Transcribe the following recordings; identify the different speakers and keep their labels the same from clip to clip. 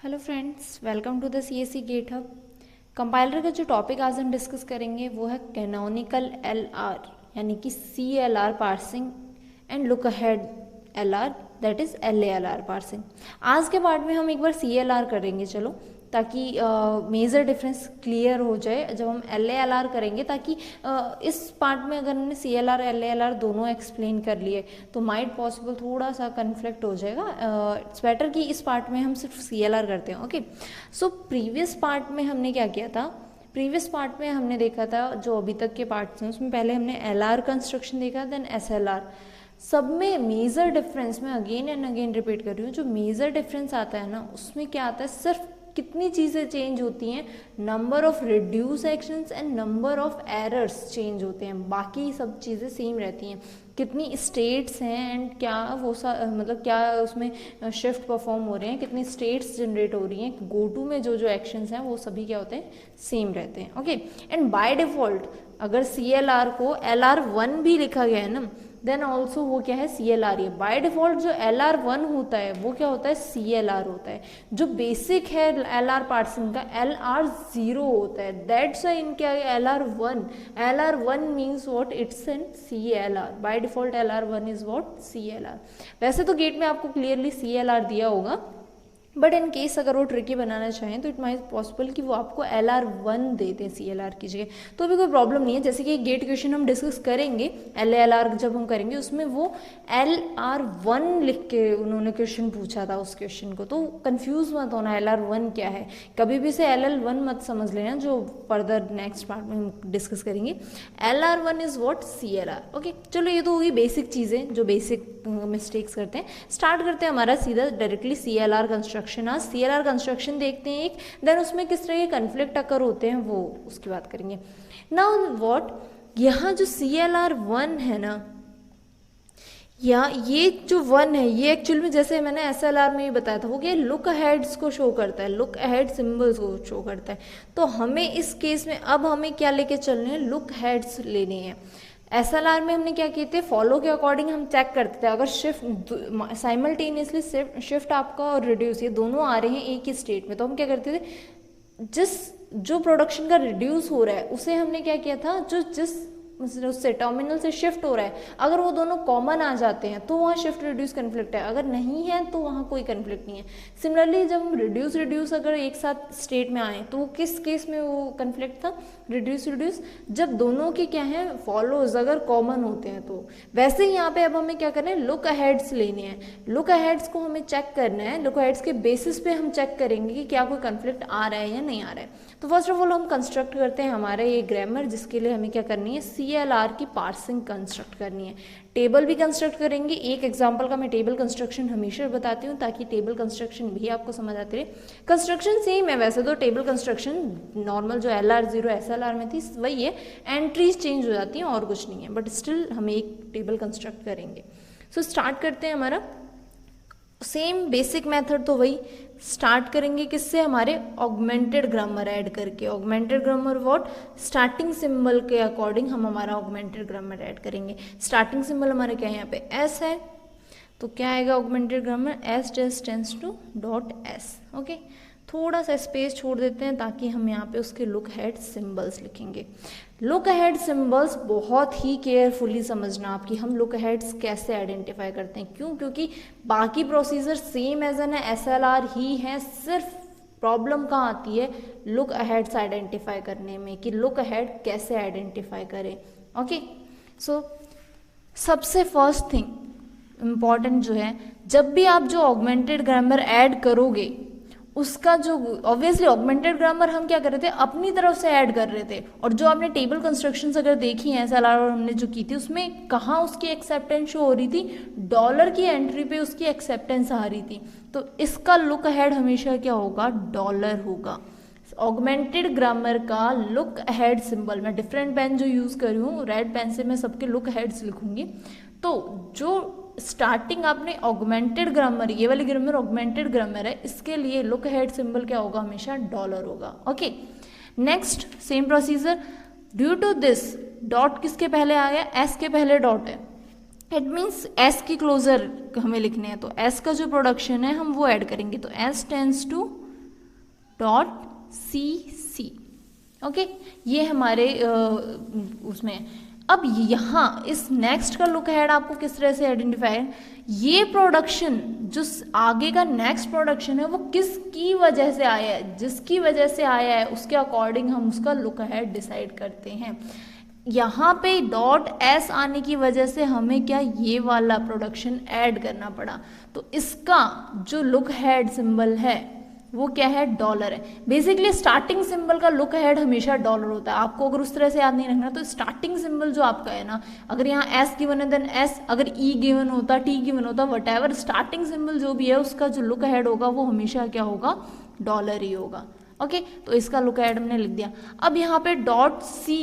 Speaker 1: Hello friends, welcome to the CSE GitHub। Compiler का जो topic आज हम डिस्कस करेंगे वो है कैनोनिकल LR यानी कि CLR parsing and look ahead LR that is LALR parsing. आज के पार्ट में हम एक बार CLR करेंगे चलो, ताकि मेजर डिफरेंस क्लियर हो जाए जब हम LALR करेंगे, ताकि इस पार्ट में अगर हमने CLR LALR दोनों एक्सप्लेन कर लिए तो माइट पॉसिबल थोड़ा सा कन्फ्लिक्ट हो जाएगा। इट्स बेटर कि इस पार्ट में हम सिर्फ CLR करते हैं। ओके, सो प्रीवियस पार्ट में हमने क्या किया था? प्रीवियस पार्ट में हमने देखा था, जो अभी तक के पार्ट्स हैं उसमें पहले हमने LR कंस्ट्रक्शन देखा, देन SLR। सब में मेजर डिफरेंस, मैं अगेन एंड अगेन रिपीट कर रही हूँ, जो मेजर डिफरेंस आता है ना उसमें क्या आता है, सिर्फ कितनी चीज़ें चेंज होती हैं, number of reduce actions and number of errors change होते हैं, बाकी सब चीज़ें सेम रहती हैं। कितनी स्टेट्स हैं एंड क्या वो मतलब क्या उसमें शिफ्ट परफॉर्म हो रहे हैं, कितनी स्टेट्स जनरेट हो रही हैं, गो टू में जो जो एक्शंस हैं वो सभी क्या होते हैं, सेम रहते हैं। ओके, एंड बाय डिफॉल्ट अगर CLR को LR1 भी लिखा गया है ना, देन ऑल्सो वो क्या है, CLR है। बाय डिफॉल्ट जो LR1 होता है वो क्या होता है, CLR होता है। जो बेसिक है LR पार्सिंग का LR0 होता है, दैट्स इनके आगे LR1 means what, it's an CLR। By default LR1 is what, CLR। वैसे तो गेट में आपको क्लियरली CLR दिया होगा, बट इन केस अगर वो ट्रिकी बनाना चाहें तो इट माइट पॉसिबल कि वो आपको LR1 दे दें CLR की जगह, तो भी कोई प्रॉब्लम नहीं है। जैसे कि गेट क्वेश्चन हम डिस्कस करेंगे, LALR जब हम करेंगे उसमें वो LR1 लिख के उन्होंने क्वेश्चन पूछा था उस क्वेश्चन को, तो कंफ्यूज मत होना LR1 क्या है, कभी भी से LL1 मत समझ लेना, जो फर्दर नेक्स्ट पार्ट में हम डिस्कस करेंगे। LR1 is what, CLR। Okay, चलो ये तो होगी बेसिक चीज़ें जो बेसिक मिस्टेक्स करते हैं। स्टार्ट करते हैं हमारा सीधा डायरेक्टली CLR कंस्ट्रक्शन। आज CLR कंस्ट्रक्शन देखते हैं एक, देन उसमें किस तरह के कन्फ्लिक्ट अकर होते हैं वो उसकी बात करेंगे। नाउ व्हाट, यहाँ जो CLR1 है ना, या ये जो 1 है ये एक्चुअल में जैसे मैंने SLR में ही बताया था, वो क्या लुक अहेड्स को शो करता है, लुक अहेड सिंबल्स को शो करता है। तो हमें इस केस में अब हमें क्या लेके चलने हैं, लुक अहेड्स लेने हैं। SLR में हमने क्या किए थे, फॉलो के अकॉर्डिंग हम चेक करते थे, अगर शिफ्ट साइमल्टेनियसली शिफ्ट आपका और रिड्यूस ये दोनों आ रहे हैं एक ही स्टेट में, तो हम क्या करते थे, जो प्रोडक्शन का रिड्यूस हो रहा है उसे हमने क्या किया था, जिस उससे टर्मिनल से शिफ्ट हो रहा है, अगर वो दोनों कॉमन आ जाते हैं तो वहाँ शिफ्ट रिड्यूस कन्फ्लिक्ट है, अगर नहीं है तो वहाँ कोई कन्फ्लिक्ट नहीं है। सिमिलरली जब हम रिड्यूस अगर एक साथ स्टेट में आए तो किस केस में वो कन्फ्लिक्ट था, रिड्यूस, जब दोनों के क्या है, फॉलोज अगर कॉमन होते हैं। तो वैसे ही यहाँ पे अब हमें क्या करना है, लुक अहेड्स लेने हैं। लुक अहेड्स को हमें चेक करना है, लुक अहेड्स के बेसिस पे हम चेक करेंगे कि क्या कोई कन्फ्लिक्ट आ रहा है या नहीं आ रहा है। तो फर्स्ट ऑफ ऑल हम कंस्ट्रक्ट करते हैं हमारे ये ग्रामर, जिसके लिए हमें क्या करनी है, CLR की पार्सिंग कंस्ट्रक्ट करनी है। टेबल भी कंस्ट्रक्ट करेंगे, एक एग्जांपल का मैं टेबल कंस्ट्रक्शन हमेशा बताती हूँ ताकि टेबल कंस्ट्रक्शन भी आपको समझ आती रहे। कंस्ट्रक्शन सेम है वैसे तो, टेबल कंस्ट्रक्शन नॉर्मल जो LR0 SLR में थी वही है, एंट्रीज चेंज हो जाती हैं और कुछ नहीं है, बट स्टिल हम एक टेबल कंस्ट्रक्ट करेंगे। सो स्टार्ट करते हैं, हमारा सेम बेसिक मेथड तो वही, स्टार्ट करेंगे किससे, हमारे ऑगमेंटेड ग्रामर ऐड करके। Augmented grammar what, starting symbol के अकॉर्डिंग हम हमारा ऑगमेंटेड ग्रामर ऐड करेंगे। स्टार्टिंग सिंबल हमारे क्या है, यहाँ पे S है, तो क्या आएगा augmented grammar, S just tends to .S। Okay, थोड़ा सा स्पेस छोड़ देते हैं ताकि हम यहाँ पे उसके लुक अहेड सिंबल्स लिखेंगे। लुक अहेड सिंबल्स बहुत ही केयरफुली समझना आप कि हम लुक अहेड्स कैसे आइडेंटिफाई करते हैं। क्यों? क्योंकि बाकी procedure same as an SLR ही है, सिर्फ प्रॉब्लम कहाँ आती है, लुक अहेड्स आइडेंटिफाई करने में, कि लुक अहेड कैसे आइडेंटिफाई करें। ओके, सो सबसे फर्स्ट थिंग इम्पॉर्टेंट जो है, जब भी आप जो ऑगमेंटेड ग्रामर ऐड करोगे उसका जो ऑब्वियसली ऑगमेंटेड ग्रामर हम क्या कर रहे थे, अपनी तरफ से ऐड कर रहे थे, और जो आपने टेबल कंस्ट्रक्शंस अगर देखी हैं SLR और हमने जो की थी उसमें कहाँ उसकी एक्सेप्टेंस शो हो रही थी, डॉलर की एंट्री पे उसकी एक्सेप्टेंस आ रही थी। तो इसका लुक अहेड हमेशा क्या होगा, डॉलर होगा। ऑगमेंटेड ग्रामर का लुक अहेड सिंबल, मैं डिफरेंट पेन जो यूज कर रही हूँ, रेड पेन से मैं सबके लुक अहेड्स लिखूंगी। तो जो स्टार्टिंग आपने ऑगमेंटेड ग्रामर, ये वाली ग्रामर ऑगमेंटेड ग्रामर है, इसके लिए लुक अहेड सिंबल क्या होगा, हमेशा डॉलर होगा। Okay, next same procedure, due to this dot किसके पहले आ गया, S के पहले डॉट है, इट मीन्स S की क्लोजर हमें लिखने हैं, तो S का जो प्रोडक्शन है हम वो ऐड करेंगे। तो S tends to .cc। Okay, ये हमारे उसमें। अब यहाँ इस नेक्स्ट का लुक हेड आपको किस तरह से आइडेंटिफाई है, ये प्रोडक्शन जो आगे का नेक्स्ट प्रोडक्शन है वो किसकी वजह से आया है, जिसकी वजह से आया है उसके अकॉर्डिंग हम उसका लुक हेड डिसाइड करते हैं। यहाँ पे .s आने की वजह से हमें क्या ये वाला प्रोडक्शन ऐड करना पड़ा, तो इसका जो लुक हेड सिंबल है वो क्या है, डॉलर है। बेसिकली स्टार्टिंग सिंबल का लुक हेड हमेशा डॉलर होता है। आपको अगर उस तरह से याद नहीं रखना तो स्टार्टिंग सिंबल जो आपका है ना, अगर यहाँ एस गिवन है देन एस, अगर ई गिवन होता, टी गिवन होता, वटएवर स्टार्टिंग सिंबल जो भी है उसका जो लुक हेड होगा वो हमेशा क्या होगा, डॉलर ही होगा। ओके, तो इसका लुक हेड हमने लिख दिया। अब यहाँ पे .c,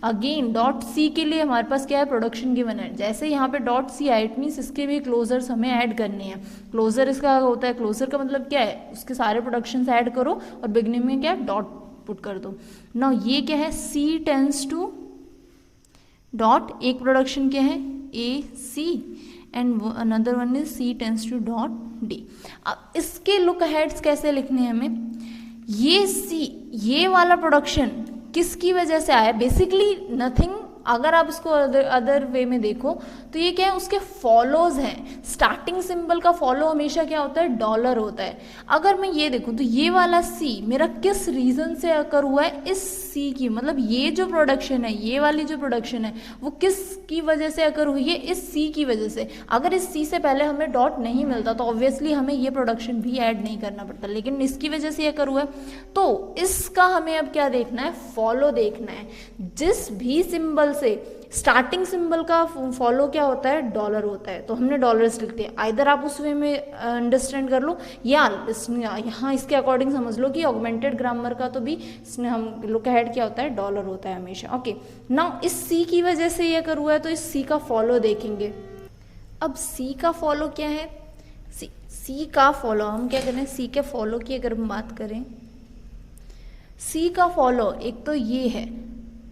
Speaker 1: अगेन .c के लिए हमारे पास क्या है, प्रोडक्शन गिवन है। जैसे यहाँ पे .c है इट मीन्स इसके भी क्लोजर्स हमें ऐड करने हैं। क्लोजर इसका होता है, क्लोजर का मतलब क्या है, उसके सारे प्रोडक्शंस ऐड करो और बिगनिंग में क्या डॉट पुट कर दो। नाउ ये क्या है, c टेंस टू डॉट, एक प्रोडक्शन क्या है ac and another one is c tends to .d। अब इसके लुक हेड्स कैसे लिखने हैं हमें, ये c, ये वाला प्रोडक्शन किसकी वजह से आया, बेसिकली नथिंग। अगर आप इसको अदर वे में देखो तो ये क्या है, उसके फॉलोज हैं। स्टार्टिंग सिंबल का फॉलो हमेशा क्या होता है, डॉलर होता है। अगर मैं ये देखूं तो ये वाला सी मेरा किस रीजन से अकर हुआ है, इस सी की, मतलब ये जो प्रोडक्शन है, ये वाली जो प्रोडक्शन है वो किसकी वजह से अकर हुई है, इस सी की वजह से। अगर इस सी से पहले हमें डॉट नहीं मिलता तो ऑब्वियसली हमें ये प्रोडक्शन भी ऐड नहीं करना पड़ता, लेकिन इसकी वजह से अकर हुआ है। तो इसका हमें अब क्या देखना है, फॉलो देखना है। जिस भी सिंबल से स्टार्टिंग सिंबल का फॉलो क्या होता है, डॉलर होता है, तो हमने डॉलर्स लिख दिया। आइदर आप उस वे में अंडरस्टैंड कर लो या यहाँ इसके अकॉर्डिंग समझ लो कि ऑगमेंटेड ग्रामर का तो भी इसमें हम लुक अहेड क्या होता है, डॉलर होता है हमेशा। ओके, नाउ इस सी की वजह से ये कर हुआ है तो इस सी का फॉलो देखेंगे। अब सी का फॉलो क्या है, सी का फॉलो हम क्या करें, सी के फॉलो की अगर हम बात करें, सी का फॉलो एक तो ये है,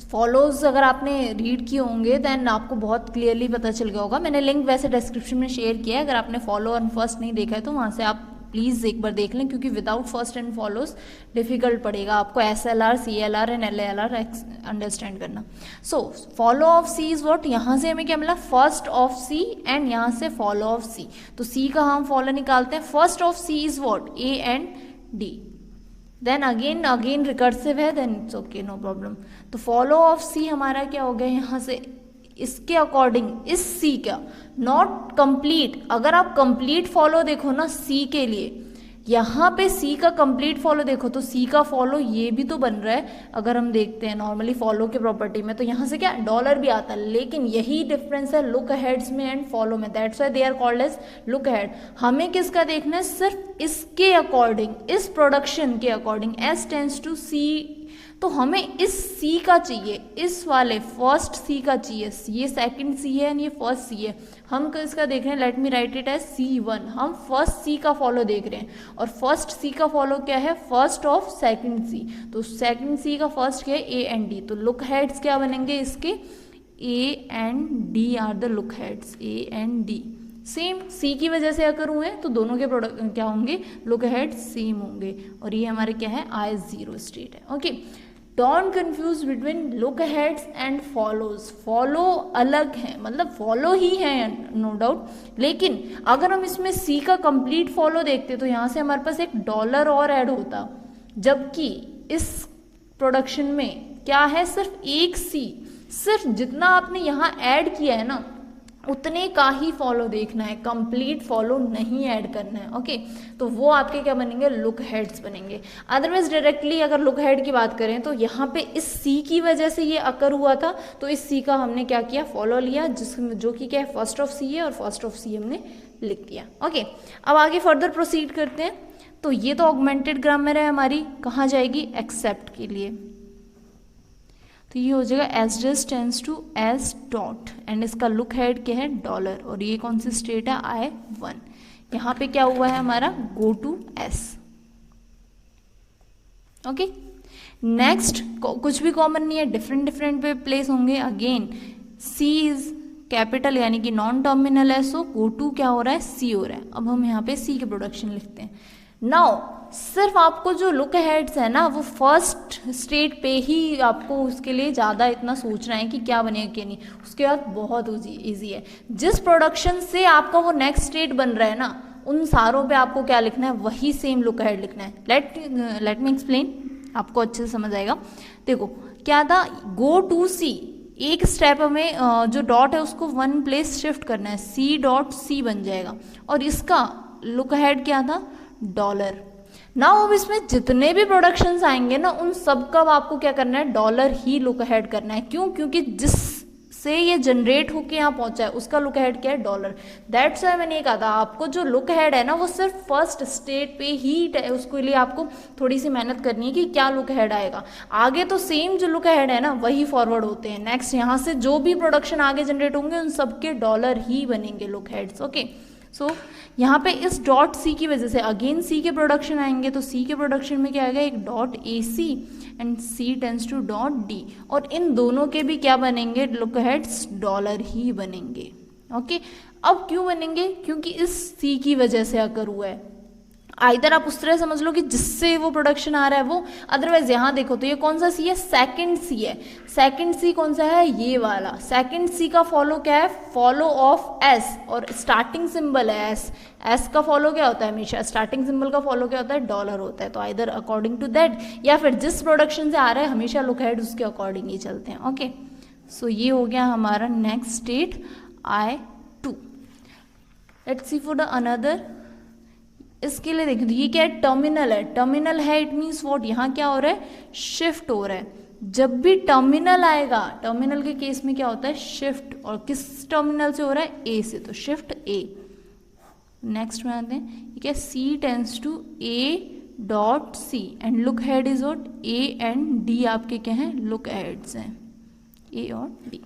Speaker 1: फॉलोज अगर आपने रीड किए होंगे देन आपको बहुत क्लियरली पता चल गया होगा। मैंने लिंक वैसे डिस्क्रिप्शन में शेयर किया है, अगर आपने फॉलो एंड फर्स्ट नहीं देखा है तो वहाँ से आप प्लीज़ एक बार देख लें, क्योंकि without first and follows difficult पड़ेगा आपको SLR, CLR एंड LALR अंडरस्टैंड करना। So follow of C is what, यहाँ से हमें क्या मिला, फर्स्ट ऑफ सी एंड यहाँ से फॉलो ऑफ सी। तो सी का हम फॉलो निकालते हैं, first of C is what, A and D। Then again recursive है, then it's okay, no problem. तो फॉलो ऑफ सी हमारा क्या हो गया, यहाँ से इसके अकॉर्डिंग इस सी का नॉट कंप्लीट। अगर आप कंप्लीट फॉलो देखो ना सी के लिए, यहाँ पे सी का कंप्लीट फॉलो देखो तो सी का फॉलो ये भी तो बन रहा है। अगर हम देखते हैं नॉर्मली फॉलो के प्रॉपर्टी में तो यहाँ से क्या डॉलर भी आता है, लेकिन यही डिफरेंस है लुक अहेड्स में एंड फॉलो में, that's why they are called as look ahead. हमें किसका देखना है, सिर्फ इसके अकॉर्डिंग, इस प्रोडक्शन के अकॉर्डिंग, एस टेंस टू सी। तो हमें इस सी का चाहिए, इस वाले फर्स्ट सी का चाहिए। ये सेकंड सी है एंड ये फर्स्ट सी है। हम इसका देख रहे हैं, let me write it as C1। हम फर्स्ट सी का फॉलो देख रहे हैं और फर्स्ट सी का फॉलो क्या है, फर्स्ट ऑफ सेकंड सी। तो सेकंड सी का फर्स्ट क्या है, A एंड D। तो लुक हेड्स क्या बनेंगे इसके, A and D are the lookaheads, A and D। Same C की वजह से अगर हुए तो दोनों के प्रोडक्ट क्या होंगे, लुक हेड सेम होंगे। और ये हमारे क्या है, I0 स्टेट है। Okay, don't confuse between look heads and follows. Follow अलग है, मतलब फॉलो ही है नो डाउट, लेकिन अगर हम इसमें सी का कंप्लीट फॉलो देखते तो यहाँ से हमारे पास एक डॉलर और ऐड होता, जबकि इस प्रोडक्शन में क्या है, सिर्फ एक सी। सिर्फ जितना आपने यहाँ ऐड किया है ना उतने का ही फॉलो देखना है, कंप्लीट फॉलो नहीं ऐड करना है। ओके, तो वो आपके क्या बनेंगे, लुक हेड्स बनेंगे। अदरवाइज डायरेक्टली अगर लुक हेड की बात करें तो यहाँ पे इस सी की वजह से ये अकर हुआ था, तो इस सी का हमने क्या किया, फॉलो लिया, जो कि क्या है, फर्स्ट ऑफ सी है, और फर्स्ट ऑफ सी हमने लिख दिया। ओके, अब आगे फर्दर प्रोसीड करते हैं। तो ये तो ऑगमेंटेड ग्रामर है हमारी, कहाँ जाएगी, एक्सेप्ट के लिए। तो ये हो जाएगा S does tends to S dot and इसका लुक हेड क्या है, डॉलर। और ये कौन सी स्टेट है, I1। यहाँ पे क्या हुआ है हमारा, go to S. Okay, next कुछ भी कॉमन नहीं है, डिफरेंट पे प्लेस होंगे। अगेन सी इज कैपिटल यानी कि नॉन टर्मिनल है, सो गो टू क्या हो रहा है, सी हो रहा है। अब हम यहाँ पे सी के प्रोडक्शन लिखते हैं। नाउ सिर्फ आपको जो लुक अहेड्स है ना वो फर्स्ट स्टेट पे ही आपको उसके लिए ज़्यादा इतना सोचना है कि क्या बनेगा क्या नहीं, उसके बाद बहुत ईजी है। जिस प्रोडक्शन से आपका वो नेक्स्ट स्टेट बन रहा है ना उन सारों पे आपको क्या लिखना है, वही सेम लुक अहेड लिखना है। लेट मी एक्सप्लेन, आपको अच्छे से समझ आएगा। देखो क्या था, गो टू सी, एक स्टेप में जो डॉट है उसको वन प्लेस शिफ्ट करना है, सी डॉट सी बन जाएगा, और इसका लुक अहेड क्या था, डॉलर। नाउ अब इसमें जितने भी प्रोडक्शंस आएंगे ना उन सब का आपको क्या करना है, डॉलर ही लुक अहेड करना है। क्यों? क्योंकि जिससे ये जनरेट होके यहाँ पहुंचा है उसका लुक अहेड क्या है, डॉलर। दैट्स व्हाई मैंने ये कहा था आपको जो लुक अहेड है ना वो सिर्फ फर्स्ट स्टेट पे ही, उसको लिए आपको थोड़ी सी मेहनत करनी है कि क्या लुक अहेड आएगा। आगे तो सेम जो लुक अहेड है ना वही फॉरवर्ड होते हैं। नेक्स्ट यहाँ से जो भी प्रोडक्शन आगे जनरेट होंगे उन सबके डॉलर ही बनेंगे लुक अहेड्स। ओके, सो यहाँ पे इस डॉट सी की वजह से अगेन सी के प्रोडक्शन आएंगे, तो सी के प्रोडक्शन में क्या आएगा, एक dot A C and C tends to dot D, और इन दोनों के भी क्या बनेंगे, लुक अहेड्स डॉलर ही बनेंगे। ओके, अब क्यों बनेंगे, क्योंकि इस सी की वजह से अगर हुआ है। आइदर आप उस तरह समझ लो कि जिससे वो प्रोडक्शन आ रहा है वो, अदरवाइज यहाँ देखो तो ये कौन सा सी है, सेकंड सी है। सेकंड सी कौन सा है, ये वाला। सेकंड सी का फॉलो क्या है, फॉलो ऑफ एस, और स्टार्टिंग सिंबल है एस। एस का फॉलो क्या होता है, हमेशा स्टार्टिंग सिंबल का फॉलो क्या होता है, डॉलर होता है। तो आइदर अकॉर्डिंग टू दैट, या फिर जिस प्रोडक्शन से आ रहा है हमेशा लुक अहेड उसके अकॉर्डिंग ही चलते हैं। ओके, सो ये हो गया हमारा next state I2। Let's see for the another. इसके लिए देखिए ये क्या है, टर्मिनल है। टर्मिनल है इट मीन्स व्हाट, यहाँ क्या हो रहा है, शिफ्ट हो रहा है। जब भी टर्मिनल आएगा, टर्मिनल के केस में क्या होता है, शिफ्ट, और किस टर्मिनल से हो रहा है, ए से, तो शिफ्ट ए। नेक्स्ट में आते हैं, ये क्या, C tends to A dot C and lookahead is what, A and D आपके क्या हैं, लुक अहेड्स हैं, ए और डी।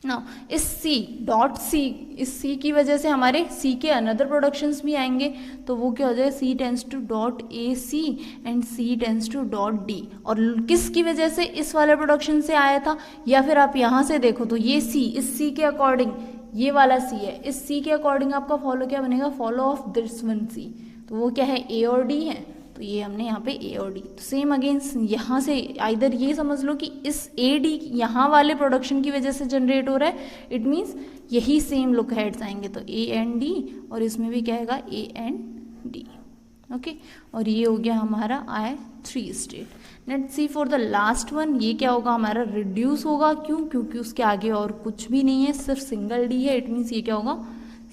Speaker 1: नाउ इस सी डॉट सी, इस सी की वजह से हमारे सी के अनदर प्रोडक्शंस भी आएंगे, तो वो क्या हो जाएगा, C tends to dot A C and C tends to dot D. और किस की वजह से, इस वाले प्रोडक्शन से आया था, या फिर आप यहाँ से देखो तो ये सी, इस सी के अकॉर्डिंग ये वाला सी है, इस सी के अकॉर्डिंग आपका फॉलो क्या बनेगा, फॉलो ऑफ दिस वन सी। तो वो क्या है, ए और डी है, तो ये हमने यहाँ पे ए और डी। तो सेम अगेन यहाँ से आइदर ये समझ लो कि इस ए डी यहाँ वाले प्रोडक्शन की वजह से जनरेट हो रहा है, इट मीन्स यही सेम लुक अहेड्स आएंगे, तो ए एंड डी, और इसमें भी क्या आएगा, ए एंड डी। ओके, और ये हो गया हमारा I3 state. Let's see for the last one, ये क्या होगा हमारा, रिड्यूस होगा। क्यों? क्योंकि उसके आगे और कुछ भी नहीं है, सिर्फ सिंगल डी है, इट मीन्स ये क्या होगा,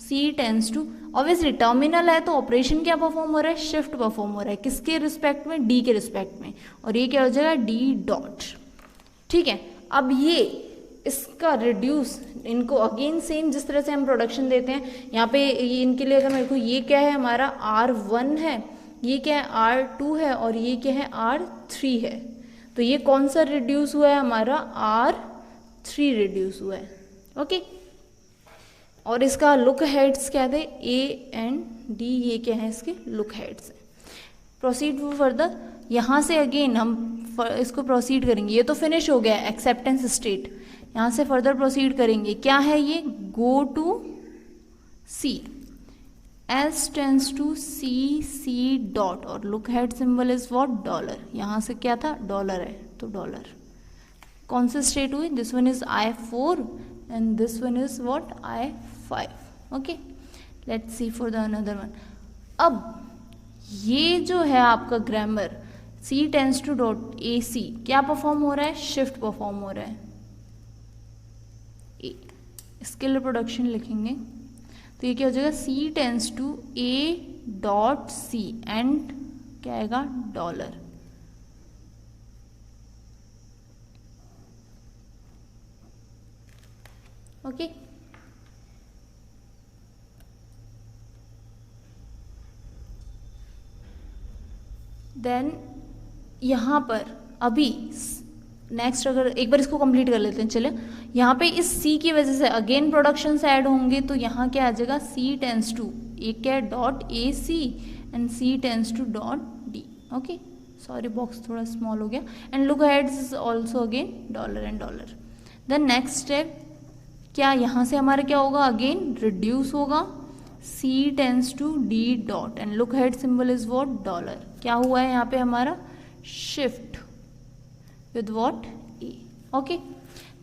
Speaker 1: सी टेंस टू, ऑब्वियसली टर्मिनल है तो ऑपरेशन क्या परफॉर्म हो रहा है, शिफ्ट परफॉर्म हो रहा है, किसके रिस्पेक्ट में, डी के रिस्पेक्ट में, और ये क्या हो जाएगा, डी डॉट। ठीक है, अब ये इसका रिड्यूस, इनको अगेन सेम जिस तरह से हम प्रोडक्शन देते हैं यहाँ पे, ये इनके लिए अगर मेरे को, ये क्या है हमारा R1 है, ये क्या है R2 है, और ये क्या है R3 है। तो ये कौन सा रिड्यूस हुआ है हमारा, R3 रिड्यूस हुआ है। ओके, और इसका लुक हेड्स क्या थे, ए एंड डी, ये क्या है इसके लुक हेड्स। प्रोसीड फर्दर, यहाँ से अगेन हम इसको प्रोसीड करेंगे। ये तो फिनिश हो गया एक्सेप्टेंस स्टेट, यहाँ से फर्दर प्रोसीड करेंगे। क्या है ये, go to C, S tends to C, C dot, और look head symbol is what, dollar. यहाँ से क्या था, डॉलर है, तो डॉलर। कौन से स्टेट हुई, this one is I4 and this one is what, I5। Okay, let's see for the another one. अब ये जो है आपका grammar, C tends to dot A C, क्या परफॉर्म हो रहा है, शिफ्ट परफॉर्म हो रहा है, ए। इसके लिए प्रोडक्शन लिखेंगे तो ये क्या हो जाएगा, C tends to A dot C and क्या आएगा, डॉलर। ओके, देन यहाँ पर अभी नेक्स्ट, अगर एक बार इसको कंप्लीट कर लेते हैं, चले यहाँ पे इस सी की वजह से अगेन प्रोडक्शंस ऐड होंगे, तो यहाँ क्या आ जाएगा, सी टेंस टू एक क्या है, dot A C and C tends to dot D. Okay, sorry box थोड़ा स्मॉल हो गया, and look heads is also again dollar and dollar. Then next step क्या, यहाँ से हमारा क्या होगा, अगेन रिड्यूस होगा, C tends to D dot and look head symbol is what dollar. क्या हुआ है यहाँ पे हमारा shift with what A। Okay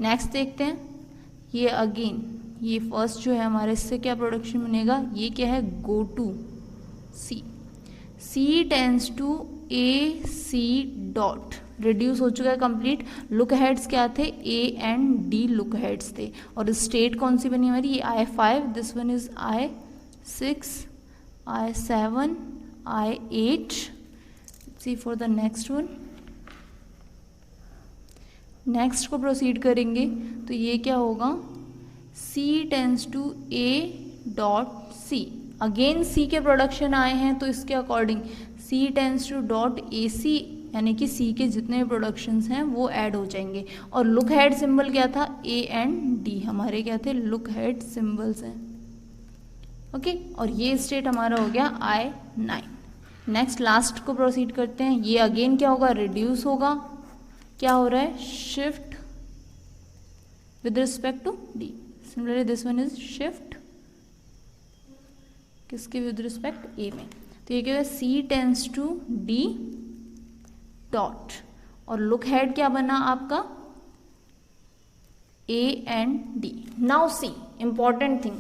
Speaker 1: next देखते हैं, ये अगेन ये फर्स्ट जो है हमारे इससे क्या प्रोडक्शन बनेगा, ये क्या है go to C, C tends to A C dot reduce हो चुका है कंप्लीट। लुक हेड्स क्या थे A and D look heads थे और स्टेट कौन सी बनी हमारी, ये I5, this one is I6 I7 I8। See for the next one, next को प्रोसीड करेंगे तो ये क्या होगा C tends to A dot C, again C के प्रोडक्शन आए हैं तो इसके according C tends to dot AC यानी कि C के जितने प्रोडक्शंस हैं वो ऐड हो जाएंगे। और लुक हेड सिंबल क्या था A एंड D, हमारे क्या थे लुक हेड सिंबल्स हैं। ओके और ये स्टेट हमारा हो गया I9। नेक्स्ट लास्ट को प्रोसीड करते हैं, ये अगेन क्या होगा रिड्यूस होगा, क्या हो रहा है shift with respect to D। Similarly this one is shift किसके विद रिस्पेक्ट A में, तो ये क्या है C tends to D dot और लुक हेड क्या बना आपका A and D। Now see important thing,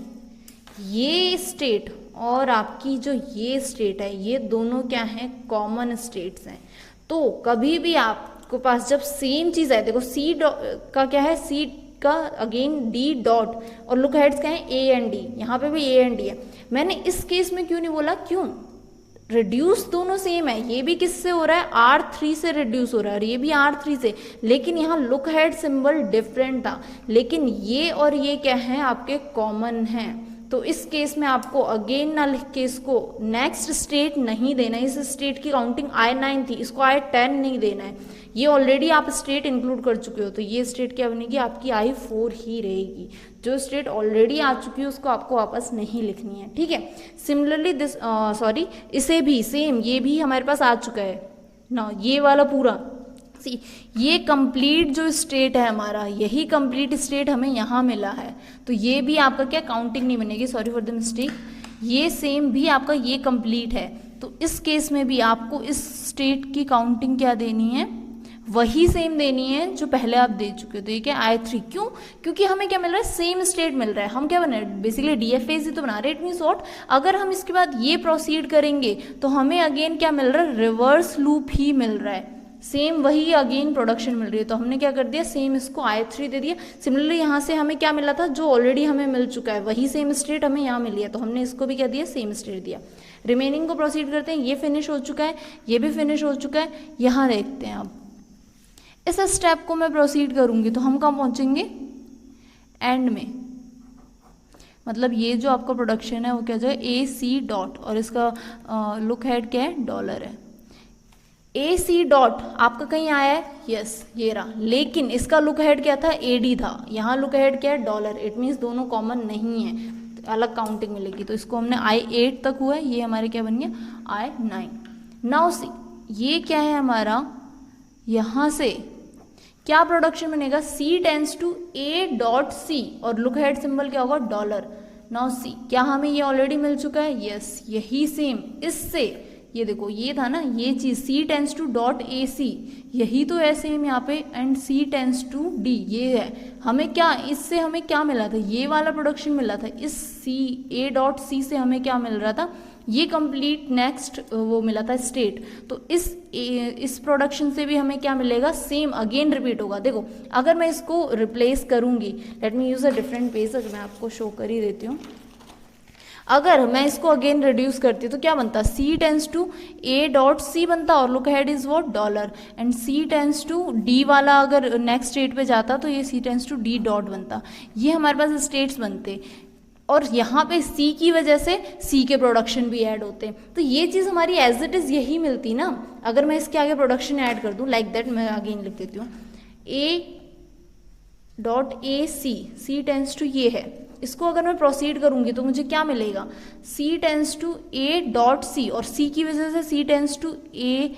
Speaker 1: ये स्टेट और आपकी जो ये स्टेट है ये दोनों क्या है कॉमन स्टेट्स हैं। तो कभी भी आपको पास जब सेम चीज है, देखो C का क्या है C का अगेन D डॉट और लुक हेड्स क्या है A एंड D, यहाँ पे भी A एंड D है। मैंने इस केस में क्यों नहीं बोला, क्यों रिड्यूस दोनों सेम है, ये भी किससे हो रहा है R3 से रिड्यूस हो रहा है और ये भी R3 से, लेकिन यहाँ लुक हेड सिंबल डिफरेंट था, लेकिन ये और ये क्या है आपके कॉमन हैं। तो इस केस में आपको अगेन ना लिख के इसको नेक्स्ट स्टेट नहीं देना है, इस स्टेट की काउंटिंग I9 थी, इसको I10 नहीं देना है, ये ऑलरेडी आप स्टेट इंक्लूड कर चुके हो, तो ये स्टेट क्या बनेगी आपकी I4 ही रहेगी। जो स्टेट ऑलरेडी आ चुकी है उसको आपको वापस नहीं लिखनी है, ठीक है। सिमिलरली दिस सॉरी इसे भी सेम, ये भी हमारे पास आ चुका है ना, ये वाला पूरा सी, ये कंप्लीट जो स्टेट है हमारा, यही कंप्लीट स्टेट हमें यहाँ मिला है, तो ये भी आपका क्या काउंटिंग नहीं बनेगी, सॉरी फॉर द मिस्टेक, ये सेम भी आपका ये कंप्लीट है। तो इस केस में भी आपको इस स्टेट की काउंटिंग क्या देनी है, वही सेम देनी है जो पहले आप दे चुके हो। तो ये क्या I3, क्यों, क्योंकि हमें क्या मिल रहा है सेम स्टेट मिल रहा है, हम क्या बना रहे हैं बेसिकली DFAs ही तो बना रहे हैं, इट मींस व्हाट, अगर हम इसके बाद ये प्रोसीड करेंगे तो हमें अगेन क्या मिल रहा है रिवर्स लूप ही मिल रहा है, सेम वही अगेन प्रोडक्शन मिल रही है, तो हमने क्या कर दिया सेम इसको I3 दे दिया। सिमिलरली यहाँ से हमें क्या मिला था जो ऑलरेडी हमें मिल चुका है, वही सेम स्टेट हमें यहाँ मिली है, तो हमने इसको भी क्या दिया सेम स्टेट दिया। रिमेनिंग को प्रोसीड करते हैं, ये फिनिश हो चुका है, ये भी फिनिश हो चुका है। यहाँ देखते हैं अब इस स्टेप को मैं प्रोसीड करूंगी तो हम कहाँ पहुंचेंगे एंड में, मतलब ये जो आपका प्रोडक्शन है वो क्या जाए AC डॉट और इसका लुक हेड क्या है डॉलर है। AC डॉट आपका कहीं आया है, यस ये रहा, लेकिन इसका लुक हेड क्या था AD था, यहाँ लुक हेड क्या है डॉलर, इट मीन्स दोनों कॉमन नहीं है, अलग काउंटिंग मिलेगी। तो इसको हमने I8 तक हुआ है, ये हमारे क्या बन गया I9। नाउ सी ये क्या है हमारा, यहाँ से क्या प्रोडक्शन बनेगा C tends to A dot C और लुक हेड सिंबल क्या होगा डॉलर। नाउ C क्या हमें ये ऑलरेडी मिल चुका है, यस यही सेम इससे, ये देखो ये था ना ये चीज C tends to dot AC, यही तो है सेम यहाँ पे, and C tends to D ये है। हमें क्या इससे हमें क्या मिला था, ये वाला प्रोडक्शन मिला था, इस C A डॉट C से हमें क्या मिल रहा था, ये कंप्लीट नेक्स्ट वो मिला था स्टेट। तो इस प्रोडक्शन से भी हमें क्या मिलेगा सेम अगेन रिपीट होगा। देखो अगर मैं इसको रिप्लेस करूंगी, let me use a different page, मैं आपको शो कर ही देती हूँ। अगर मैं इसको अगेन रिड्यूस करती तो क्या बनता, C tends to A dot C बनता और look head is what dollar, and C tends to D वाला अगर नेक्स्ट स्टेट पे जाता तो ये C tends to D dot बनता। ये हमारे पास स्टेट्स बनते और यहाँ पे C की वजह से C के प्रोडक्शन भी ऐड होते हैं। तो ये चीज़ हमारी एज इट इज़ यही मिलती ना। अगर मैं इसके आगे प्रोडक्शन ऐड कर दूँ लाइक दैट, मैं अगेन लिख देती हूँ A dot C tends to ये है, इसको अगर मैं प्रोसीड करूंगी तो मुझे क्या मिलेगा, C tends to A dot C और C की वजह से C tends to A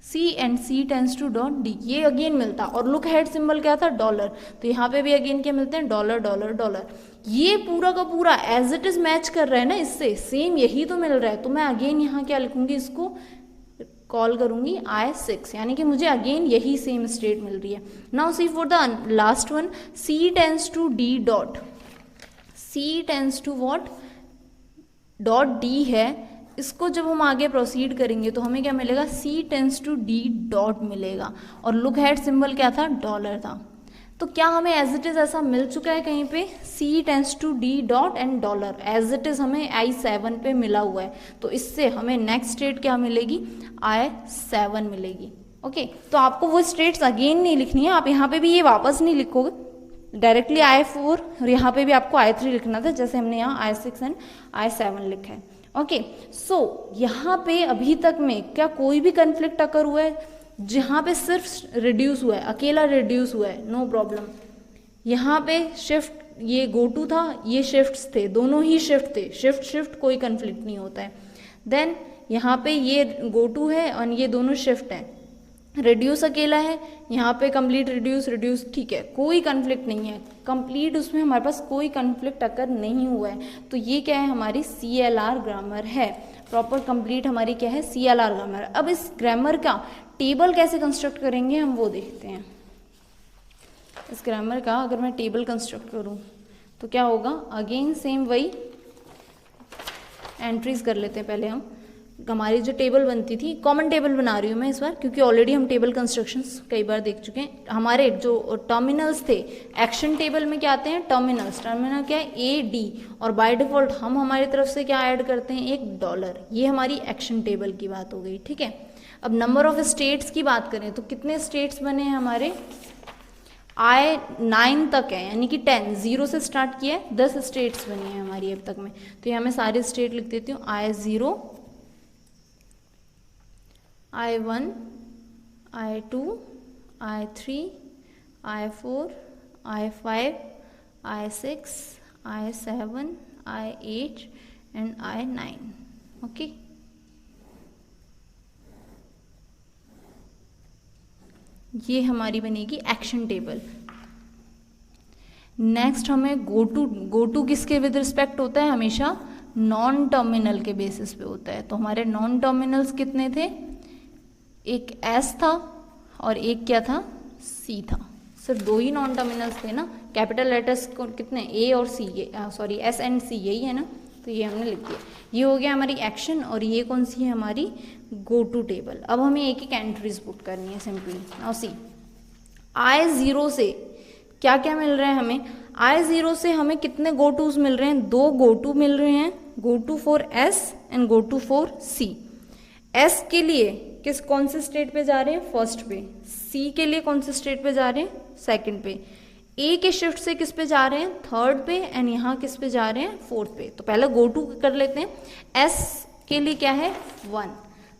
Speaker 1: C and C tends to dot D, ये अगेन मिलता। और लुक हेड सिंबल क्या था डॉलर, तो यहाँ पे भी अगेन क्या मिलते हैं डॉलर डॉलर डॉलर। ये पूरा का पूरा एज इट इज मैच कर रहा है ना, इससे सेम यही तो मिल रहा है। तो मैं अगेन यहाँ क्या लिखूंगी, इसको कॉल करूंगी I6, यानी कि मुझे अगेन यही सेम स्टेट मिल रही है। Now see for the last one, C tends to D dot, C tends to what, dot D है। इसको जब हम आगे प्रोसीड करेंगे तो हमें क्या मिलेगा, C tends to D dot मिलेगा, और लुक हेड सिंबल क्या था, डॉलर था। तो क्या हमें एज इट इज ऐसा मिल चुका है कहीं पे, C tends to D dot and dollar as it is हमें I7 पे मिला हुआ है। तो इससे हमें नेक्स्ट स्टेट क्या मिलेगी, I7 मिलेगी। ओके, तो आपको वो स्टेट्स अगेन नहीं लिखनी है, आप यहाँ पे भी ये वापस नहीं लिखोगे, डायरेक्टली I4 और यहाँ पे भी आपको I3 लिखना था, जैसे हमने यहाँ I6 एंड I7 लिखा है। ओके, सो यहाँ पे अभी तक में क्या कोई भी कन्फ्लिक्ट अकर हुआ है, जहाँ पे सिर्फ रिड्यूस हुआ है, अकेला रिड्यूस हुआ है, नो प्रॉब्लम। यहाँ पे शिफ्ट, ये गो टू था, ये शिफ्ट्स थे, दोनों ही शिफ्ट थे, शिफ्ट शिफ्ट कोई कन्फ्लिक्ट नहीं होता है। देन यहाँ पे ये गो टू है और ये दोनों शिफ्ट हैं, रिड्यूस अकेला है, यहाँ पे कंप्लीट रिड्यूस रिड्यूस, ठीक है, कोई कन्फ्लिक्ट नहीं है, कंप्लीट उसमें हमारे पास कोई कन्फ्लिक्ट अकर नहीं हुआ है। तो ये क्या है, हमारी CLR ग्रामर है, प्रॉपर कंप्लीट हमारी क्या है, CLR ग्रामर। अब इस ग्रामर का टेबल कैसे कंस्ट्रक्ट करेंगे हम वो देखते हैं। इस ग्रामर का अगर मैं टेबल कंस्ट्रक्ट करूं तो क्या होगा, अगेन सेम वही एंट्रीज कर लेते हैं पहले हम। हमारी जो टेबल बनती थी, कॉमन टेबल बना रही हूँ मैं इस बार, क्योंकि ऑलरेडी हम टेबल कंस्ट्रक्शंस कई बार देख चुके हैं। हमारे जो टर्मिनल्स थे, एक्शन टेबल में क्या आते हैं, टर्मिनल्स, टर्मिनल क्या है, AD, और बाय डिफॉल्ट हम हमारी तरफ से क्या ऐड करते हैं, एक डॉलर। ये हमारी एक्शन टेबल की बात हो गई, ठीक है। अब नंबर ऑफ स्टेट्स की बात करें तो कितने स्टेट्स बने हैं हमारे, I9 तक है, यानी कि 10, 0 से स्टार्ट किया है, 10 स्टेट्स बनी है हमारी अब तक में। तो यहाँ मैं सारे स्टेट लिख देती हूँ, I0, I1, I2, I3, I4, I5, I6, I7, I8 and I9। Okay, ये हमारी बनेगी एक्शन टेबल। नेक्स्ट हमें गो टू किसके विद रिस्पेक्ट होता है, हमेशा नॉन टर्मिनल के बेसिस पे होता है। तो हमारे नॉन टर्मिनल्स कितने थे, एक S था और एक क्या था, C था। सिर्फ दो ही नॉन टर्मिनल्स थे ना, कैपिटल लेटर्स को कितने, A और C, sorry S and C, यही है ना, तो ये हमने लिख दिया। ये हो गया हमारी एक्शन, और ये कौन सी है, हमारी गो टू टेबल। अब हमें एक एक एंट्रीज पुट करनी है सिंपली। नाउ सी, I0 से क्या क्या मिल रहा है हमें, I0 से हमें कितने गो टूज मिल रहे हैं, 2 गो टू मिल रहे हैं, go to for S and go to for C। S के लिए कौन से स्टेट पे जा रहे हैं, फर्स्ट पे। C के लिए कौन से स्टेट पे जा रहे हैं, सेकंड पे। A के शिफ्ट से किस पे जा रहे हैं, थर्ड पे, एंड यहाँ किस पे जा रहे हैं, फोर्थ पे। तो पहले गो टू कर लेते हैं। S के लिए क्या है, 1,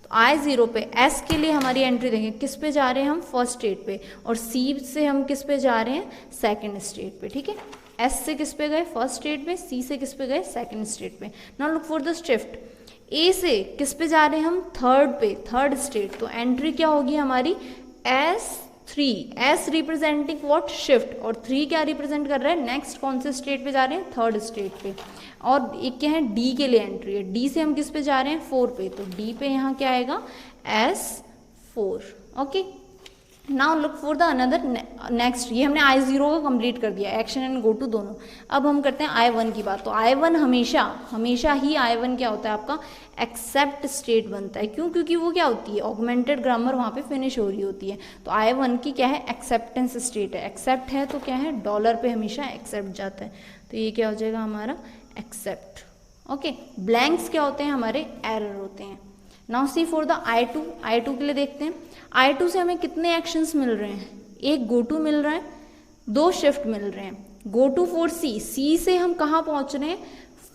Speaker 1: तो I0 पे S के लिए हमारी एंट्री देंगे, किस पे जा रहे हैं हम, फर्स्ट स्टेट पे, और C से हम किस पे जा रहे हैं, सेकंड स्टेट पे, ठीक है। S से किस पे गए, फर्स्ट स्टेट पे, C से किस पे गए, सेकंड स्टेट पे। Now look for the shift, A से किस पे जा रहे हैं हम, थर्ड पे, थर्ड स्टेट। तो एंट्री क्या होगी हमारी, S3, S representing what, shift, और 3 क्या रिप्रेजेंट कर रहा है, नेक्स्ट कौन से स्टेट पे जा रहे हैं, थर्ड स्टेट पे। और एक क्या है, D के लिए एंट्री है, D से हम किस पे जा रहे हैं, 4 पे, तो D पे यहाँ क्या आएगा, S4। Okay, now look for the another next. ये हमने I0 का कंप्लीट कर दिया, एक्शन एंड गो टू दोनों। अब हम करते हैं I1 की बात। तो I1 हमेशा ही I1 क्या होता है आपका, एक्सेप्ट स्टेट बनता है। क्यों, क्योंकि वो क्या होती है, ऑगमेंटेड ग्रामर वहाँ पे फिनिश हो रही होती है। तो I1 की क्या है, एक्सेप्टेंस स्टेट है। एक्सेप्ट है तो क्या है, डॉलर पे हमेशा एक्सेप्ट जाता है। तो ये क्या हो जाएगा हमारा, एक्सेप्ट। ओके, ब्लैंक्स क्या होते हैं, हमारे एरर होते हैं। Now see for the I2 के लिए देखते हैं। I2 से हमें कितने एक्शंस मिल रहे हैं, एक गो टू मिल रहा है, 2 शिफ्ट मिल रहे हैं। गो टू फॉर C से हम कहाँ पहुँच रहे हैं,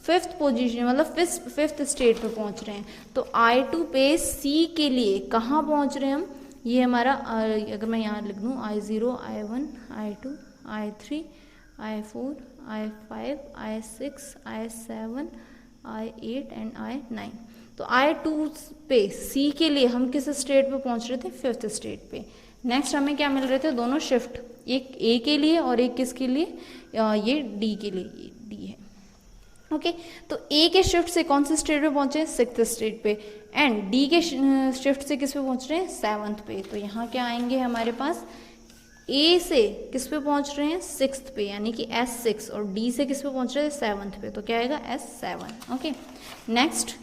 Speaker 1: 5th पोजीशन, मतलब 5th स्टेट पे पहुँच रहे हैं। तो I2 पे C के लिए कहाँ पहुँच रहे हैं हम, ये हमारा अगर मैं यहाँ लिख दूँ, I0, I1, I2, I3, I4, I5, I6, I7, I8 and I9। तो I2 पे C के लिए हम किस स्टेट पे पहुंच रहे थे, 5th स्टेट पे। नेक्स्ट हमें क्या मिल रहे थे, दोनों शिफ्ट, एक A के लिए और एक किसके लिए, ये D के लिए, D ओके तो ए के शिफ्ट से कौन से स्टेट पे पहुंचे, 6th स्टेट पे, एंड डी के शिफ्ट से किस पे पहुंच रहे हैं, 7th पे। तो यहाँ क्या आएंगे हमारे पास, ए से किस पे पहुंच रहे हैं, 6th पे यानी कि S6, और डी से किस पे पहुंच रहे हैं, 7th पे, तो क्या आएगा S7। Okay next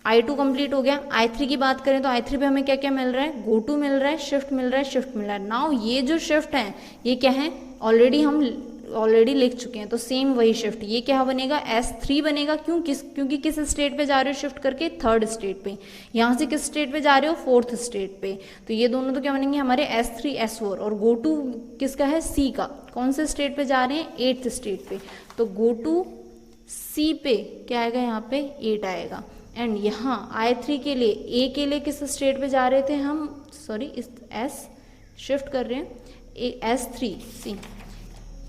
Speaker 1: I2 complete हो गया। I3 की बात करें तो I3 पे हमें क्या क्या मिल रहा है, गो टू मिल रहा है, शिफ्ट मिल रहा है, शिफ्ट मिल रहा है। नाउ ये जो शिफ्ट है ये क्या है, ऑलरेडी लिख चुके हैं, तो सेम वही शिफ्ट, ये क्या बनेगा, S3 बनेगा। क्योंकि किस स्टेट पे जा रहे हो शिफ्ट करके, 3rd स्टेट पे। यहाँ से किस स्टेट पे जा रहे हो, 4th स्टेट पे, तो ये दोनों तो क्या बनेंगे हमारे S3 S4, और गो टू किसका है, C का, कौन से स्टेट पे जा रहे हैं, 8th स्टेट पे, तो गो टू C पे क्या आएगा, यहाँ पे 8 आएगा। एंड यहाँ I3 के लिए, ए के लिए किस स्टेट पे जा रहे थे हम, सॉरी इस S शिफ्ट कर रहे हैं, S3 C,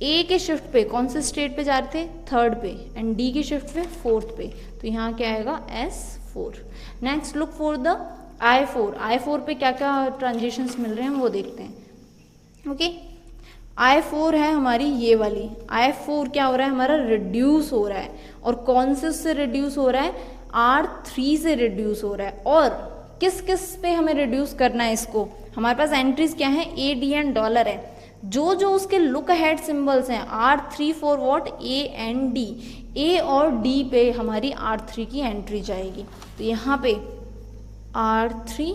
Speaker 1: ए के शिफ्ट पे कौन से स्टेट पे जा रहे थे, 3rd पे, एंड डी के शिफ्ट पे 4th पे, तो यहाँ क्या आएगा S4। Next look for the I4 पे क्या क्या ट्रांजिशंस मिल रहे हैं वो देखते हैं। ओके I4 है हमारी ये वाली, I4 क्या हो रहा है हमारा, रिड्यूस हो रहा है, और कौन से उससे रिड्यूस हो रहा है, R3 से रिड्यूस हो रहा है। और किस किस पे हमें रिड्यूस करना है इसको, हमारे पास एंट्रीज क्या है, ए डी एंड डॉलर है, जो उसके लुक अहेड सिंबल्स हैं, R3 for what, A and D, A और डी पे हमारी R3 की एंट्री जाएगी। तो यहाँ पे R3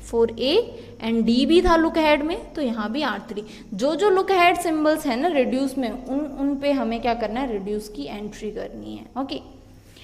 Speaker 1: for a and D भी था लुक अहेड में, तो यहाँ भी R3। जो लुक अहेड सिंबल्स है ना रिड्यूस में, उन पे हमें क्या करना है, रिड्यूस की एंट्री करनी है। ओके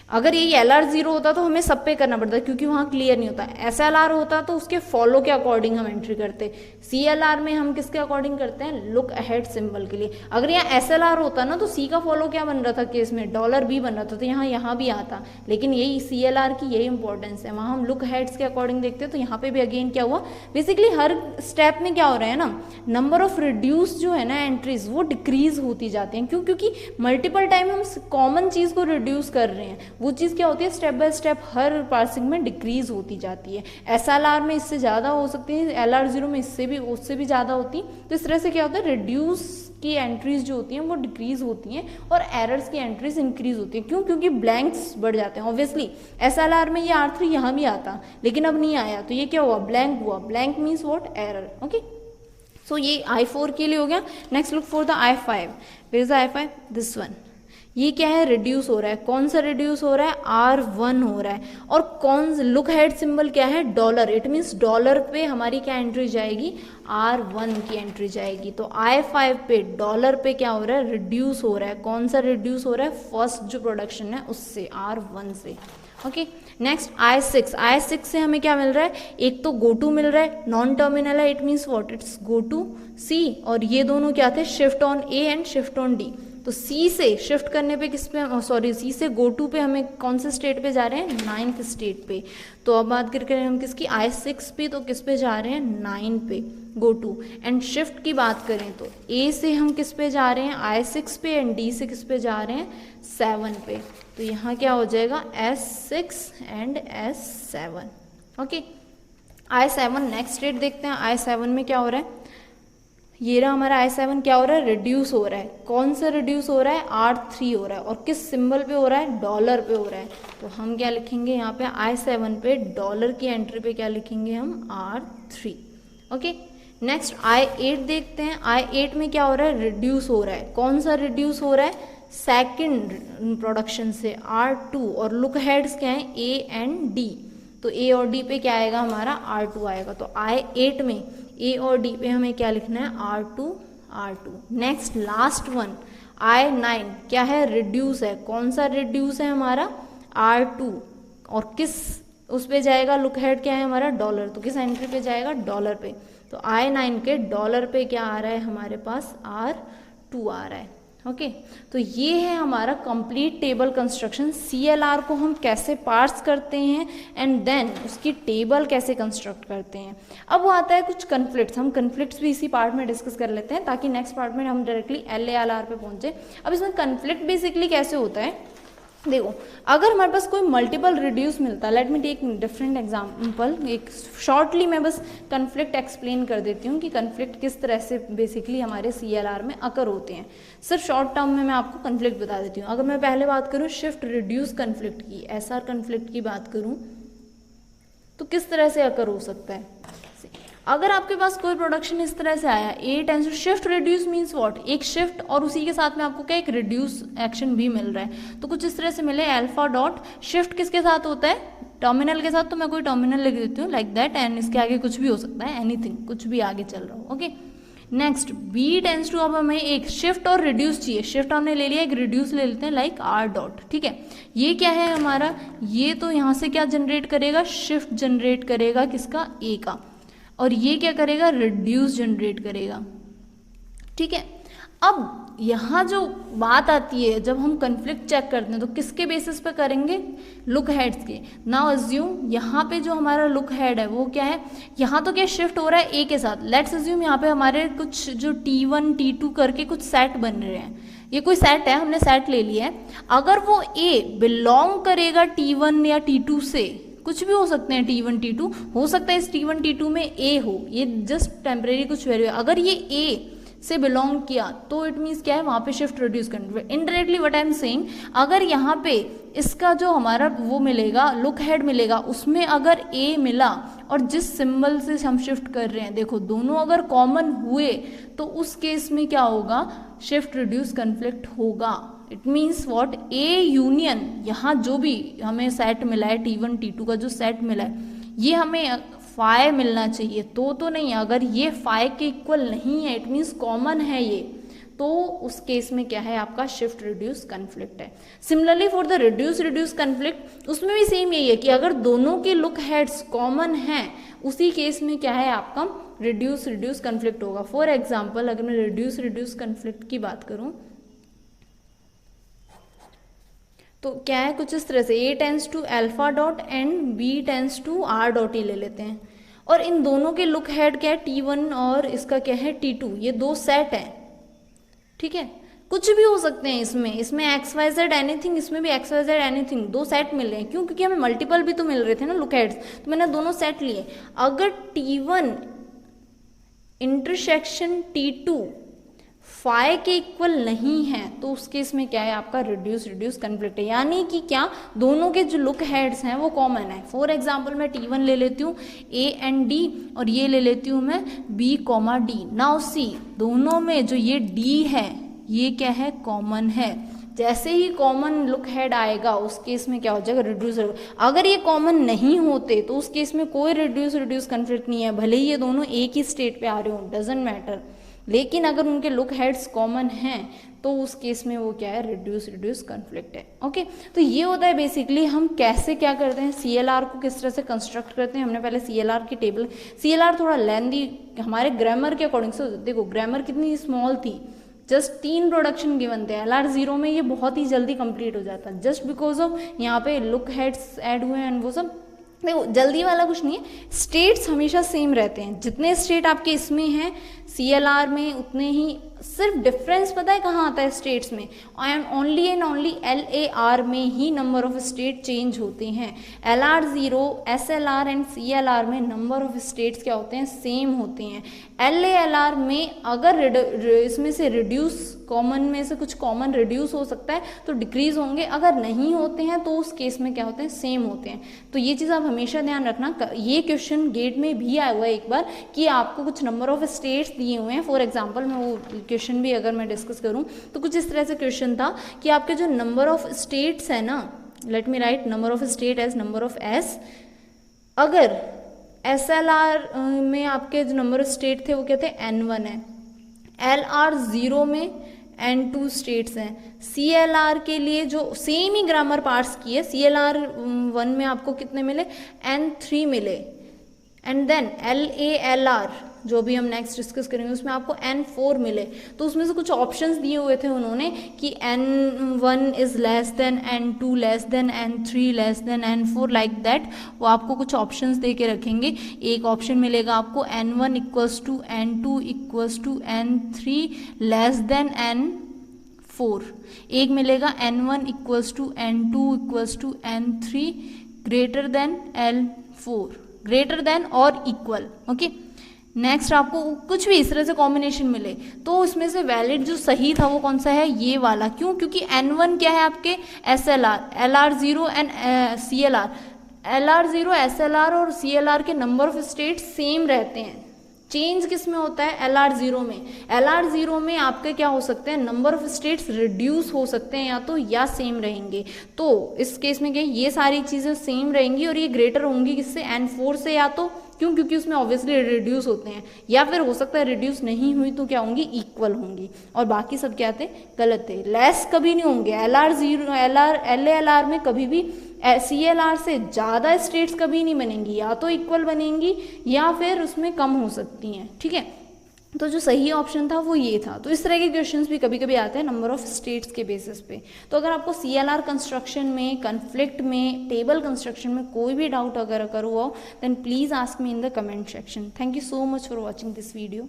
Speaker 1: अगर ये LR 0 होता तो हमें सब पे करना पड़ता, क्योंकि वहाँ क्लियर नहीं होता। SLR होता तो उसके फॉलो के अकॉर्डिंग हम एंट्री करते। CLR में हम किसके अकॉर्डिंग करते हैं, लुक अहेड सिंबल के लिए। अगर यहाँ SLR होता ना तो C का फॉलो क्या बन रहा था केस में, $B बन रहा था, तो यहाँ भी आता। लेकिन यही CLR की यही इंपॉर्टेंस है, वहाँ हम लुक अहेड्स के अकॉर्डिंग देखते हैं। तो यहाँ पे भी अगेन क्या हुआ, बेसिकली हर स्टेप में क्या हो रहा है ना, नंबर ऑफ रिड्यूस जो है ना एंट्रीज वो डिक्रीज होती जाती हैं। क्योंकि मल्टीपल टाइम हम कॉमन चीज को रिड्यूस कर रहे हैं, वो चीज़ क्या होती है, step by step her parsing में डिक्रीज होती जाती है। SLR में इससे ज़्यादा हो सकती है, LR 0 में उससे भी ज़्यादा होती। तो इस तरह से क्या होता है, रिड्यूस की एंट्रीज जो होती हैं वो डिक्रीज होती हैं, और एरर्स की एंट्रीज इंक्रीज होती हैं। क्यों, क्योंकि ब्लैंक्स बढ़ जाते हैं। ऑब्वियसली SLR में ये R3 यहाँ भी आता, लेकिन अब नहीं आया, तो ये क्या हुआ, ब्लैंक हुआ। Blank means what, error. Okay so ये I4 के लिए हो गया। Next look for the I5। Where is the I5, this one. ये क्या है, रिड्यूस हो रहा है। कौन सा रिड्यूस हो रहा है, R1 हो रहा है। और कौन लुक हेड सिंबल क्या है, $। इट मीन्स डॉलर पे हमारी क्या एंट्री जाएगी, R1 की एंट्री जाएगी। तो I5 पे $। पे क्या हो रहा है, रिड्यूस हो रहा है। कौन सा रिड्यूस हो रहा है, फर्स्ट जो प्रोडक्शन है उससे, R1 से। ओके नेक्स्ट I6 से हमें क्या मिल रहा है, एक तो गो टू मिल रहा है, नॉन टर्मिनल है, it means what, it's go to C, और ये दोनों क्या थे, shift on A and shift on D। तो C से शिफ्ट करने पे किस पे, सॉरी C से गो टू पे हमें कौन से स्टेट पे जा रहे हैं, 9th स्टेट पे। तो अब बात करके हम किसकी, I6 पे, तो किस पे जा रहे हैं, 9 पे गो टू। एंड शिफ्ट की बात करें तो A से हम किस पे जा रहे हैं, I6 पे, एंड D से किस पे जा रहे हैं, 7 पे। तो यहाँ क्या हो जाएगा, S6 and S7। Okay I7 next state देखते हैं। I7 में क्या हो रहा है, ये रहा हमारा I7, क्या हो रहा है, रिड्यूस हो रहा है। कौन सा रिड्यूस हो रहा है, R3 हो रहा है। और किस सिंबल पे हो रहा है, $। पे हो रहा है। तो हम क्या लिखेंगे यहाँ पे, I7 पे $। की एंट्री पे क्या लिखेंगे हम, R3। ओके नेक्स्ट I8 देखते हैं। I8 में क्या हो रहा है, रिड्यूस हो रहा है। कौन सा रिड्यूस हो रहा है, सेकंड प्रोडक्शन से, R2। और लुक हेड्स क्या है, A एंड D। तो A और D पे क्या आएगा हमारा, R2 आएगा। तो I8 में A और D पे हमें क्या लिखना है, R2। Next last one I9 क्या है, रिड्यूस है। कौन सा रिड्यूस है हमारा, R2। और किस उस पे जाएगा, लुक हेड क्या है हमारा, $। तो किस एंट्री पे जाएगा, $। पे। तो I9 के $। पे क्या आ रहा है हमारे पास, R2 आ रहा है। ओके तो ये है हमारा कंप्लीट टेबल कंस्ट्रक्शन। CLR को हम कैसे पार्स करते हैं एंड देन उसकी टेबल कैसे कंस्ट्रक्ट करते हैं। अब वो आता है कुछ कन्फ्लिक्ट्स, हम कन्फ्लिक्ट्स भी इसी पार्ट में डिस्कस कर लेते हैं ताकि नेक्स्ट पार्ट में हम डायरेक्टली LALR पे पहुंचे। अब इसमें कन्फ्लिक्ट बेसिकली कैसे होता है, देखो अगर हमारे पास कोई मल्टीपल रिड्यूस मिलता है, let me take different example, एक शॉर्टली मैं बस कन्फ्लिक्ट एक्सप्लेन कर देती हूँ कि कन्फ्लिक्ट किस तरह से बेसिकली हमारे CLR में अकर होते हैं। सिर्फ शॉर्ट टर्म में मैं आपको कन्फ्लिक्ट बता देती हूँ। अगर मैं पहले बात करूँ शिफ्ट रिड्यूस कन्फ्लिक्ट की, SR कन्फ्लिक्ट की बात करूँ तो किस तरह से अकर हो सकता है। अगर आपके पास कोई प्रोडक्शन इस तरह से आया, A tends to shift reduce means what, एक शिफ्ट और उसी के साथ में आपको क्या एक रिड्यूस एक्शन भी मिल रहा है। तो कुछ इस तरह से मिले अल्फा डॉट शिफ्ट किसके साथ होता है, टर्मिनल के साथ, तो मैं कोई टर्मिनल लिख देती हूँ लाइक दैट, एंड इसके आगे कुछ भी हो सकता है, एनीथिंग, कुछ भी आगे चल रहा हो। Okay next B tends to, अब हमें एक शिफ्ट और रिड्यूस चाहिए, शिफ्ट हमने ले लिया, एक रिड्यूस ले लेते हैं लाइक R डॉट। ठीक है, ये क्या है हमारा, ये तो यहाँ से क्या जनरेट करेगा, शिफ्ट जनरेट करेगा किसका, A का, और ये क्या करेगा, रिड्यूस जनरेट करेगा। ठीक है, अब यहाँ जो बात आती है जब हम कन्फ्लिक्ट चेक करते हैं तो किसके बेसिस पे करेंगे, लुक हेड्स के। नाउ अज्यूम यहाँ पे जो हमारा लुक हेड है वो क्या है, यहाँ तो क्या शिफ्ट हो रहा है A के साथ। लेट्स अज्यूम यहाँ पे हमारे कुछ जो T1 T2 करके कुछ सेट बन रहे हैं, ये कोई सेट है, हमने सेट ले लिया है। अगर वो A बिलोंग करेगा T1 या T2 से, कुछ भी हो सकते हैं T1 T2, हो सकता है इस T1 T2 में A हो, ये जस्ट टेम्परेरी कुछ वैल्यू है। अगर ये A से बिलोंग किया तो इट मीन्स क्या है, वहां पे शिफ्ट रिड्यूस करना। Indirectly what I am saying, अगर यहाँ पे इसका जो हमारा वो मिलेगा, लुक हेड मिलेगा, उसमें अगर A मिला और जिस सिंबल से हम शिफ्ट कर रहे हैं, देखो दोनों अगर कॉमन हुए तो उस केस में क्या होगा, शिफ्ट रिड्यूस कन्फ्लिक्ट होगा। It means what, A union, यहाँ जो भी हमें सेट मिला है T1 T2 का जो सेट मिला है, ये हमें फाई मिलना चाहिए, तो नहीं, अगर ये फाई के इक्वल नहीं है, इट मीन्स कॉमन है ये, तो उस केस में क्या है आपका शिफ्ट रिड्यूस कन्फ्लिक्ट है। Similarly for the reduce conflict, उसमें भी सेम यही है कि अगर दोनों के लुक हेड्स कॉमन हैं, उसी केस में क्या है आपका रिड्यूस कन्फ्लिक्ट होगा। फॉर एग्जाम्पल अगर मैं रिड्यूस कन्फ्लिक्ट की बात करूं तो क्या है, कुछ इस तरह से A tends to alpha dot and B tends to R dot ही ले लेते हैं, और इन दोनों के लुक हेड क्या है, T1 और इसका क्या है T2, ये दो सेट है। ठीक है, कुछ भी हो सकते हैं इसमें XYZ एनीथिंग, इसमें भी XYZ एनीथिंग, दो सेट मिल रहे हैं। क्यों, क्योंकि हमें मल्टीपल भी तो मिल रहे थे ना लुक हेड्स, तो मैंने दोनों सेट लिए। अगर T1 इंटरसेक्शन T2 फाई के इक्वल नहीं है तो उस केस में क्या है आपका रिड्यूस कन्फ्लिक्ट है, यानी कि क्या, दोनों के जो लुक हेड्स हैं वो कॉमन है। फॉर एग्जाम्पल मैं T1 ले लेती हूँ A एंड D, और ये ले लेती हूँ मैं B कॉमा D। नाउ सी, दोनों में जो ये D है ये क्या है, कॉमन है। जैसे ही कॉमन लुक हेड आएगा उस केस में क्या हो जाएगा, रिड्यूस। अगर ये कॉमन नहीं होते तो उस केस में कोई रिड्यूस कन्फ्लिक्ट नहीं है, भले ही ये दोनों एक ही स्टेट पे आ रहे हो, डजेंट मैटर। लेकिन अगर उनके लुक हेड्स कॉमन हैं तो उस केस में वो क्या है, रिड्यूस कन्फ्लिक्ट है। ओके, तो ये होता है बेसिकली हम कैसे क्या करते हैं, CLR को किस तरह से कंस्ट्रक्ट करते हैं। हमने पहले CLR की टेबल, CLR थोड़ा लेंदी हमारे ग्रामर के अकॉर्डिंग से, देखो ग्रामर कितनी स्मॉल थी, जस्ट 3 प्रोडक्शन गिवन थे। LR0 में ये बहुत ही जल्दी कंप्लीट हो जाता है, जस्ट बिकॉज ऑफ यहाँ पे लुक हेड्स ऐड हुए एंड वो सब। देखो जल्दी वाला कुछ नहीं है, स्टेट्स हमेशा सेम रहते हैं, जितने स्टेट आपके इसमें हैं CLR में उतने ही, सिर्फ डिफरेंस पता है कहाँ आता है स्टेट्स में, एंड ओनली LAR में ही नंबर ऑफ स्टेट चेंज होते हैं। LR0, SLR एंड CLR में नंबर ऑफ स्टेट्स क्या होते हैं, सेम होते हैं। LALR में अगर इसमें से रिड्यूस, कॉमन में से कुछ कॉमन रिड्यूस हो सकता है तो डिक्रीज होंगे, अगर नहीं होते हैं तो उस केस में क्या होते हैं, सेम होते हैं। तो ये चीज़ आप हमेशा ध्यान रखना। ये क्वेश्चन गेट में भी आया हुआ है एक बार कि आपको कुछ नंबर ऑफ स्टेट्स दिए हुए हैं। फॉर एग्जाम्पल मैं वो क्वेश्चन भी अगर मैं डिस्कस करूं तो कुछ इस तरह से क्वेश्चन था कि आपके जो नंबर ऑफ स्टेट्स है ना, let me write number of state as number of S। अगर SLR में आपके जो नंबर ऑफ स्टेट थे वो क्या थे, N1 है। LR0 में N2 स्टेट्स हैं। CLR के लिए जो सेम ही ग्रामर पार्ट्स की है, CLR1 में आपको कितने मिले, N3 मिले, एंड देन LALR जो भी हम नेक्स्ट डिस्कस करेंगे उसमें आपको N4 मिले। तो उसमें से कुछ ऑप्शंस दिए हुए थे उन्होंने कि N1 is less than N2 less than N3 less then N4 like that. वो आपको कुछ ऑप्शंस दे के रखेंगे। एक ऑप्शन मिलेगा आपको N1 equals to N2 equals to N3 less than 4, एक मिलेगा N1 equals to N2 equals to N3 greater than L4, greater than और इक्वल। ओके, नेक्स्ट आपको कुछ भी इस तरह से कॉम्बिनेशन मिले तो इसमें से वैलिड जो सही था वो कौन सा है, ये वाला। क्यों? क्योंकि N1 क्या है आपके SLR, LR0 and CLR, LR0 SLR और CLR के नंबर ऑफ स्टेट सेम रहते हैं। चेंज किस में होता है? LR0 में। LR0 में आपके क्या हो सकते हैं, नंबर ऑफ स्टेट्स रिड्यूस हो सकते हैं या सेम रहेंगे। तो इस केस में क्या, ये सारी चीज़ें सेम रहेंगी और ये ग्रेटर होंगी किससे, N4 से। या तो क्यों? क्योंकि उसमें ऑब्वियसली रिड्यूस होते हैं, या फिर हो सकता है रिड्यूस नहीं हुई तो क्या होंगी, इक्वल होंगी। और बाकी सब क्या थे, गलत थे। लेस कभी नहीं होंगे LR में, कभी भी CLR से ज़्यादा स्टेट्स कभी नहीं बनेंगी, या तो इक्वल बनेंगी या फिर उसमें कम हो सकती हैं। ठीक है, तो जो सही ऑप्शन था वो ये था। तो इस तरह के क्वेश्चंस भी कभी कभी आते हैं नंबर ऑफ स्टेट्स के बेसिस पे। तो अगर आपको CLR कंस्ट्रक्शन में, कन्फ्लिक्ट में, टेबल कंस्ट्रक्शन में कोई भी डाउट अगर हुआ हो then please ask me in the comment section. Thank you so much for watching this video.